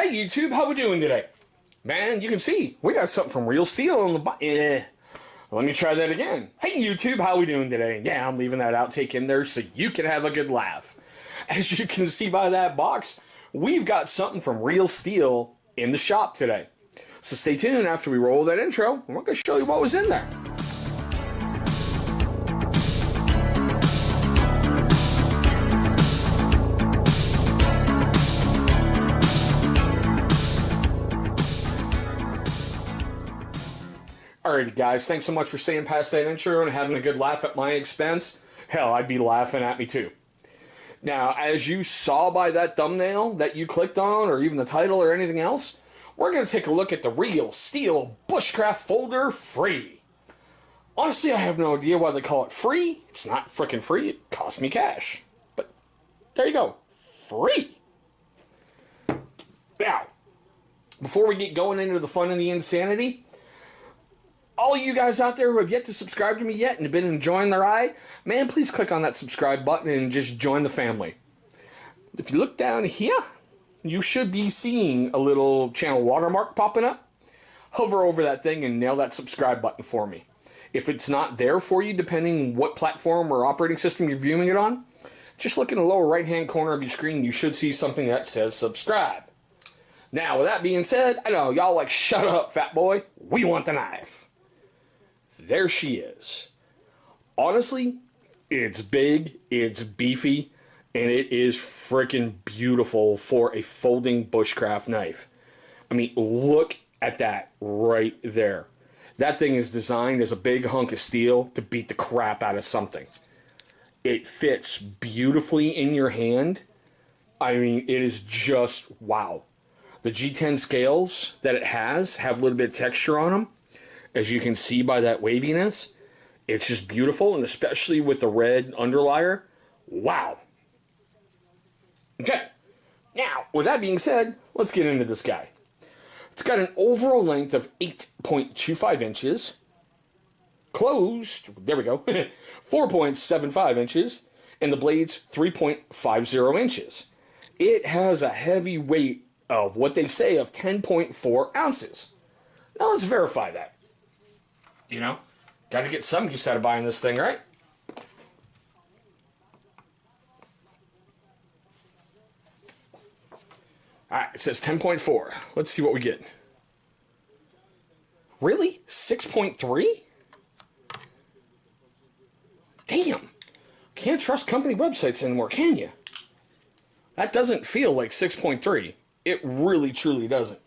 Hey YouTube, how we doing today? Man, you can see, we got something from Real Steel on the Let me try that again. Hey YouTube, how we doing today? Yeah, I'm leaving that outtake in there so you can have a good laugh. As you can see by that box, we've got something from Real Steel in the shop today. So stay tuned after we roll that intro, and we're going to show you what was in there. Alrighty guys, thanks so much for staying past that intro and having a good laugh at my expense. Hell, I'd be laughing at me too. Now, as you saw by that thumbnail that you clicked on, or even the title or anything else, we're going to take a look at the Real Steel Bushcraft Folder Free. Honestly, I have no idea why they call it free. It's not freaking free, it cost me cash. But there you go, free. Now, before we get going into the fun and the insanity, all of you guys out there who have yet to subscribe to me yet and have been enjoying the ride, man, please click on that subscribe button and just join the family. If you look down here, you should be seeing a little channel watermark popping up. Hover over that thing and nail that subscribe button for me. If it's not there for you, depending what platform or operating system you're viewing it on, just look in the lower right-hand corner of your screen. You should see something that says subscribe. Now, with that being said, I know y'all like, shut up, fat boy. We want the knife. There she is. Honestly, it's big, it's beefy, and it is freaking beautiful for a folding bushcraft knife. I mean, look at that right there. That thing is designed as a big hunk of steel to beat the crap out of something. It fits beautifully in your hand. I mean, it is just wow. The G10 scales that it has have a little bit of texture on them. As you can see by that waviness, it's just beautiful, and especially with the red underlayer, wow. Okay, now, with that being said, let's get into this guy. It's got an overall length of 8.25 inches, closed, there we go, 4.75 inches, and the blade's 3.50 inches. It has a heavy weight of what they say of 10.4 ounces. Now let's verify that. You know, got to get some use out of buying this thing, right? Alright, it says 10.4. Let's see what we get. Really? 6.3? Damn. Can't trust company websites anymore, can you? That doesn't feel like 6.3. It really, truly doesn't.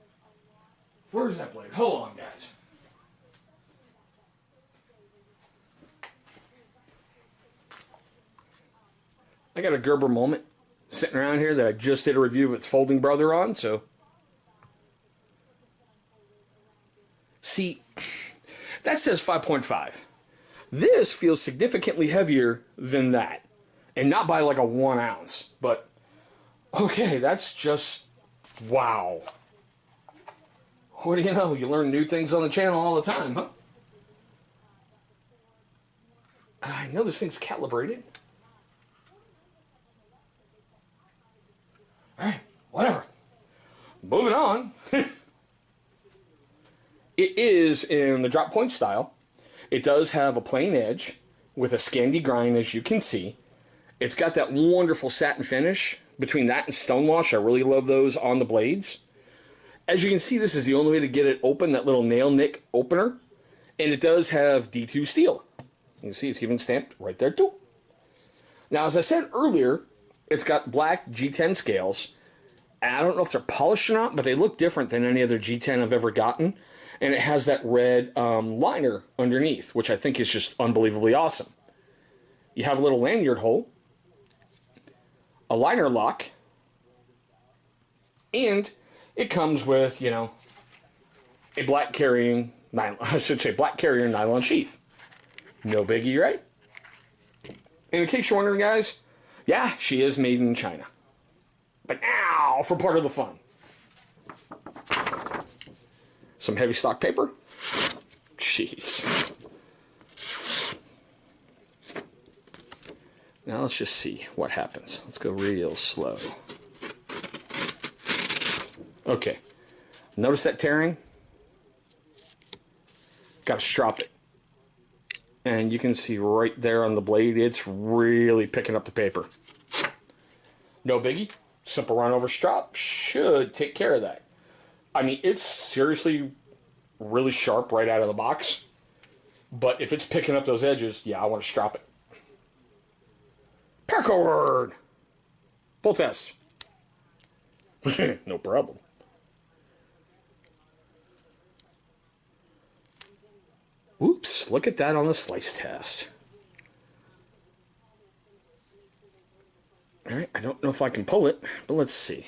Where's that blade? Hold on, guys. I got a Gerber moment sitting around here that I just did a review of its folding brother on, so. See, that says 5.5. This feels significantly heavier than that. And not by like a 1 ounce, but okay, that's just wow. What do you know? You learn new things on the channel all the time, huh? I know this thing's calibrated. Alright, whatever. Moving on. It is in the drop point style. It does have a plain edge with a Scandi grind, as you can see. It's got that wonderful satin finish. Between that and stonewash, I really love those on the blades. As you can see, this is the only way to get it open, that little nail nick opener. And it does have D2 steel. You can see it's even stamped right there too. Now, as I said earlier, it's got black G10 scales. I don't know if they're polished or not, but they look different than any other G10 I've ever gotten. And it has that red liner underneath, which I think is just unbelievably awesome. You have a little lanyard hole, a liner lock, and it comes with, you know, a black carrying nylon, I should say black carrier nylon sheath. No biggie, right? And in case you're wondering, guys, yeah, she is made in China. But now for part of the fun. Some heavy stock paper. Jeez. Now let's just see what happens. Let's go real slow. Okay. Notice that tearing? Got to strop it. And you can see right there on the blade, it's really picking up the paper. No biggie. Simple run over strop should take care of that. I mean, it's seriously really sharp right out of the box. But if it's picking up those edges, yeah, I want to strop it. Paracord! Pull test. No problem. Oops, look at that on the slice test. Alright, I don't know if I can pull it, but let's see.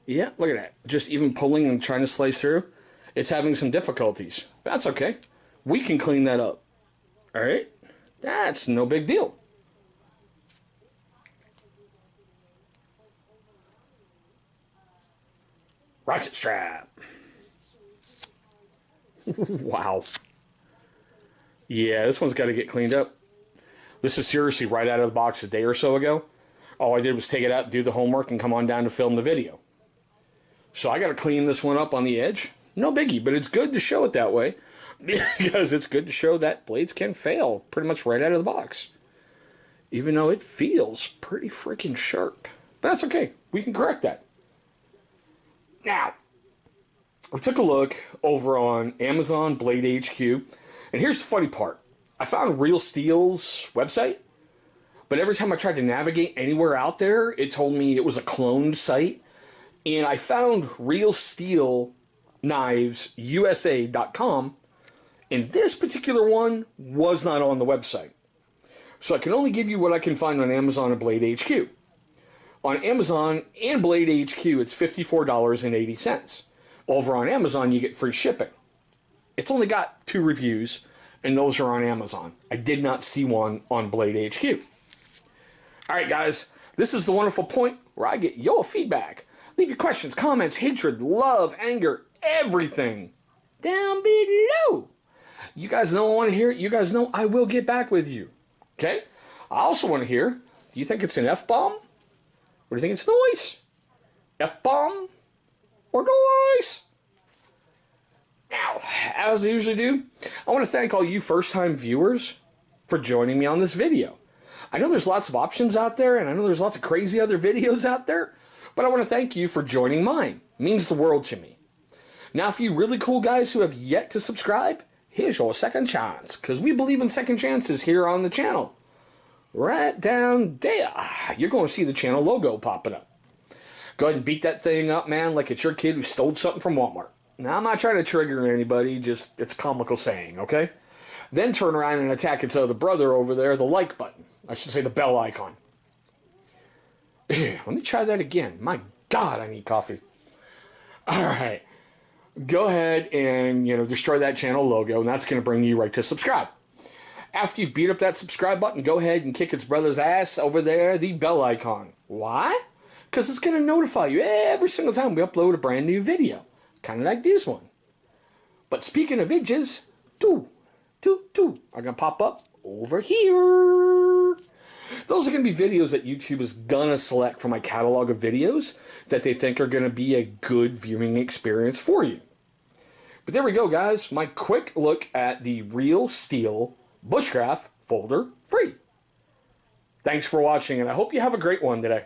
Yeah, look at that. Just even pulling and trying to slice through, it's having some difficulties. That's okay. We can clean that up. Alright? That's no big deal. Ratchet strap. Wow. Yeah, this one's got to get cleaned up. This is seriously right out of the box a day or so ago. All I did was take it out, do the homework, and come on down to film the video. So I got to clean this one up on the edge. No biggie, but it's good to show it that way. Because it's good to show that blades can fail pretty much right out of the box. Even though it feels pretty freaking sharp. But that's okay. We can correct that. Now, I took a look over on Amazon Blade HQ. And here's the funny part. I found Real Steel's website. But every time I tried to navigate anywhere out there, it told me it was a cloned site. And I found RealSteelKnivesUSA.com. And this particular one was not on the website. So I can only give you what I can find on Amazon and Blade HQ. On Amazon and Blade HQ, it's $54.80. Over on Amazon, you get free shipping. It's only got 2 reviews, and those are on Amazon. I did not see one on Blade HQ. Alright guys, this is the wonderful point where I get your feedback. Leave your questions, comments, hatred, love, anger, everything down below. You guys know I want to hear it. You guys know I will get back with you. Okay? I also want to hear, do you think it's an F-bomb? Or do you think it's noise? F-bomb or noise? Now, as I usually do, I want to thank all you first-time viewers for joining me on this video. I know there's lots of options out there, and I know there's lots of crazy other videos out there, but I want to thank you for joining mine. It means the world to me. Now, for you really cool guys who have yet to subscribe, here's your second chance, because we believe in second chances here on the channel. Right down there, you're going to see the channel logo popping up. Go ahead and beat that thing up, man, like it's your kid who stole something from Walmart. Now, I'm not trying to trigger anybody, just it's a comical saying, okay? Then turn around and attack its other brother over there, the like button. I should say the bell icon. Let me try that again. My God, I need coffee. All right. Go ahead and, destroy that channel logo, and that's going to bring you right to subscribe. After you've beat up that subscribe button, go ahead and kick its brother's ass over there, the bell icon. Why? Because it's going to notify you every single time we upload a brand new video. Kind of like this one. But speaking of vidges, two are going to pop up over here. Those are going to be videos that YouTube is going to select from my catalog of videos that they think are going to be a good viewing experience for you. But there we go, guys. My quick look at the Real Steel Bushcraft folder free. Thanks for watching, and I hope you have a great one today.